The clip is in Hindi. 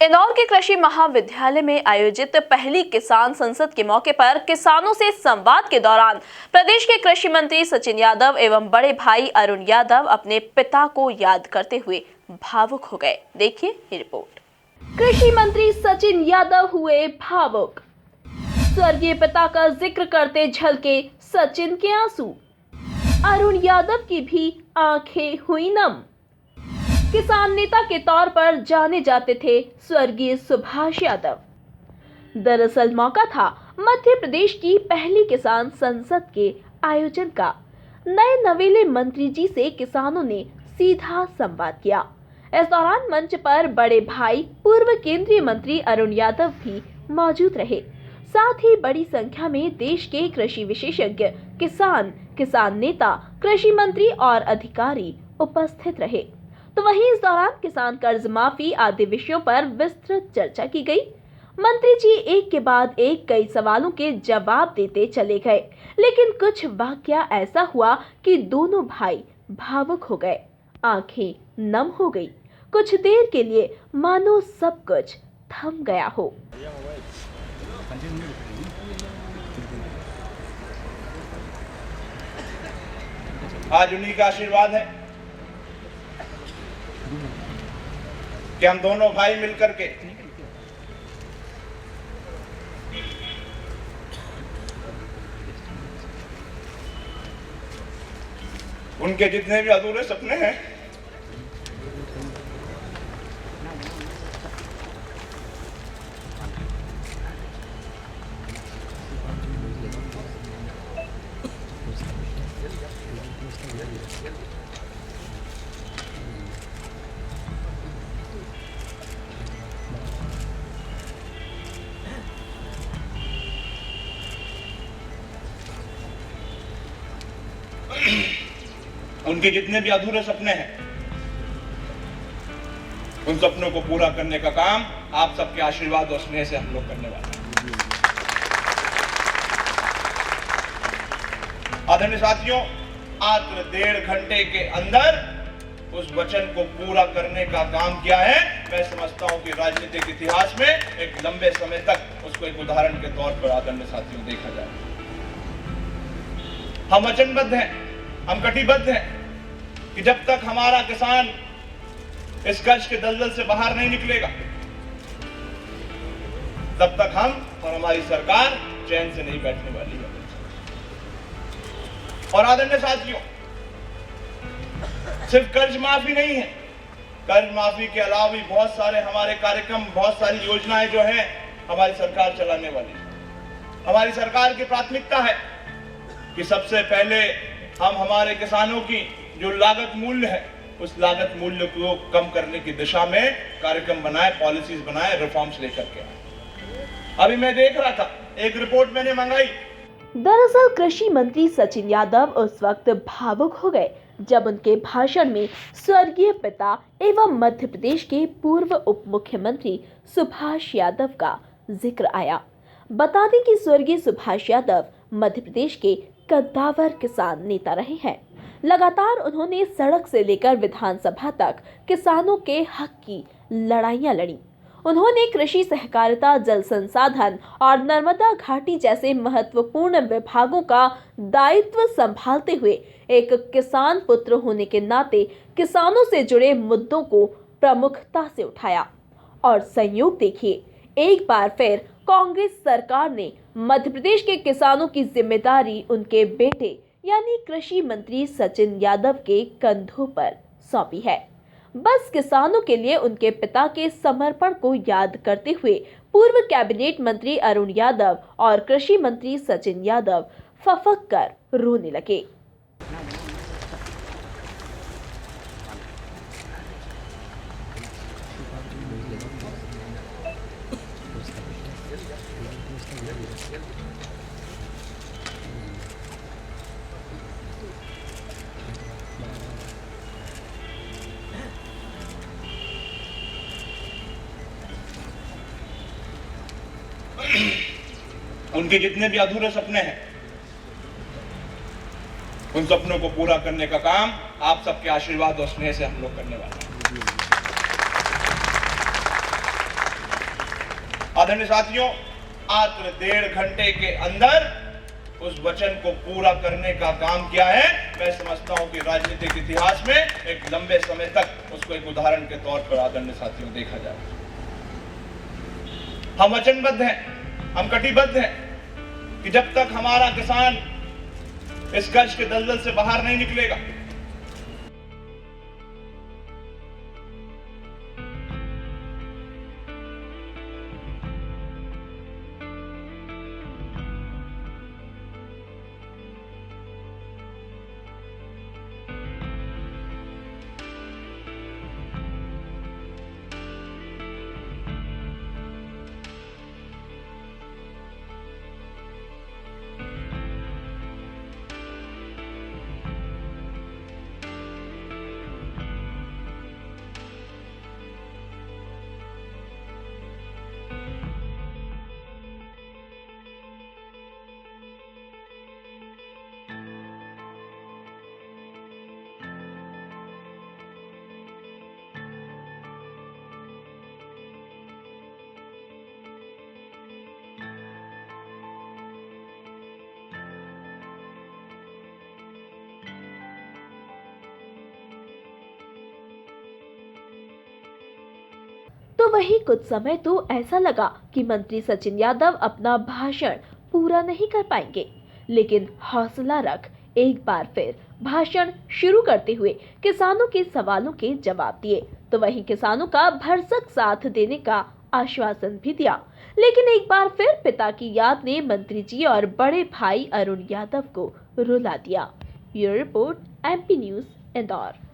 इंदौर के कृषि महाविद्यालय में आयोजित पहली किसान संसद के मौके पर किसानों से संवाद के दौरान प्रदेश के कृषि मंत्री सचिन यादव एवं बड़े भाई अरुण यादव अपने पिता को याद करते हुए भावुक हो गए। देखिए ये रिपोर्ट। कृषि मंत्री सचिन यादव हुए भावुक। स्वर्गीय पिता का जिक्र करते झलके सचिन के आंसू। अरुण यादव की भी आंखें हुई नम। किसान नेता के तौर पर जाने जाते थे स्वर्गीय सुभाष यादव। दरअसल मौका था मध्य प्रदेश की पहली किसान संसद के आयोजन का। नए नवेले मंत्री जी से किसानों ने सीधा संवाद किया। इस दौरान मंच पर बड़े भाई पूर्व केंद्रीय मंत्री अरुण यादव भी मौजूद रहे। साथ ही बड़ी संख्या में देश के कृषि विशेषज्ञ, किसान नेता, कृषि मंत्री और अधिकारी उपस्थित रहे। तो वहीं इस दौरान किसान कर्ज माफी आदि विषयों पर विस्तृत चर्चा की गई। मंत्री जी एक के बाद एक कई सवालों के जवाब देते चले गए, लेकिन कुछ वाकया ऐसा हुआ कि दोनों भाई भावुक हो गए, आंखें नम हो गई। कुछ देर के लिए मानो सब कुछ थम गया हो। आज उन्हीं का आशीर्वाद है कि हम दोनों भाई मिलकर के उनके जितने भी अधूरे सपने हैं उनके जितने भी अधूरे सपने हैं, उन सपनों को पूरा करने का काम आप सबके आशीर्वाद और स्नेह से हम लोग करने वाले हैं। आदरणीय साथियों, मात्र 1.5 घंटे के अंदर उस वचन को पूरा करने का काम किया है। मैं समझता हूं कि राजनीतिक इतिहास में एक लंबे समय तक उसको एक उदाहरण के तौर पर आदरणीय साथियों देखा जाए। हम वचनबद्ध हैं, हम कटिबद्ध हैं कि जब तक हमारा किसान इस कर्ज के दलदल से बाहर नहीं निकलेगा, तब तक हम और हमारी सरकार चैन से नहीं बैठने वाली है। और आदरणीय साथियों, सिर्फ कर्ज माफी नहीं है, कर्ज माफी के अलावा भी बहुत सारे हमारे कार्यक्रम, बहुत सारी योजनाएं जो हैं हमारी सरकार चलाने वाली है। हमारी सरकार की प्राथमिकता है कि सबसे पहले हम हमारे किसानों की जो लागत मूल्य है, उस लागत मूल्य को कम करने की दिशा में कार्यक्रम बनाए, पॉलिसीज बनाए, रिफॉर्म्स लेकर के आए। अभी मैं देख रहा था, एक रिपोर्ट मैंने मंगाई। दरअसल कृषि मंत्री सचिन यादव उस वक्त भावुक हो गए जब उनके भाषण में स्वर्गीय पिता एवं मध्य प्रदेश के पूर्व उप मुख्यमंत्री सुभाष यादव का जिक्र आया। बता दें कि स्वर्गीय सुभाष यादव मध्य प्रदेश के कद्दावर किसान नेता रहे हैं। लगातार उन्होंने सड़क से लेकर विधानसभा तक किसानों के हक की लड़ाइयां लड़ी। उन्होंने कृषि, सहकारिता, जल संसाधन और नर्मदा घाटी जैसे महत्वपूर्ण विभागों का दायित्व संभालते हुए एक किसान पुत्र होने के नाते किसानों से जुड़े मुद्दों को प्रमुखता से उठाया। और संयोग देखिए, एक बार फिर कांग्रेस सरकार ने मध्य प्रदेश के किसानों की जिम्मेदारी उनके बेटे यानी कृषि मंत्री सचिन यादव के कंधों पर सौंपी है। बस किसानों के लिए उनके पिता के समर्पण को याद करते हुए पूर्व कैबिनेट मंत्री अरुण यादव और कृषि मंत्री सचिन यादव फफक कर रोने लगे। उनके जितने भी अधूरे सपने हैं, उन सपनों को पूरा करने का काम आप सबके आशीर्वाद और स्नेह से हम लोग करने वाले हैं। आदरणीय साथियों, मात्र 1.5 घंटे के अंदर उस वचन को पूरा करने का काम किया है। मैं समझता हूं कि राजनीतिक इतिहास में एक लंबे समय तक उसको एक उदाहरण के तौर पर आदरणीय साथियों देखा जाए। हम वचनबद्ध हैं, हम कटिबद्ध हैं कि जब तक हमारा किसान इस कर्ज के दलदल से बाहर नहीं निकलेगा, तो वही कुछ समय तो ऐसा लगा कि मंत्री सचिन यादव अपना भाषण पूरा नहीं कर पाएंगे, लेकिन हौसला रख एक बार फिर भाषण शुरू करते हुए किसानों के सवालों के जवाब दिए। तो वहीं किसानों का भरसक साथ देने का आश्वासन भी दिया, लेकिन एक बार फिर पिता की याद ने मंत्री जी और बड़े भाई अरुण यादव को रुला दिया। Bureau report, MP news, Indore.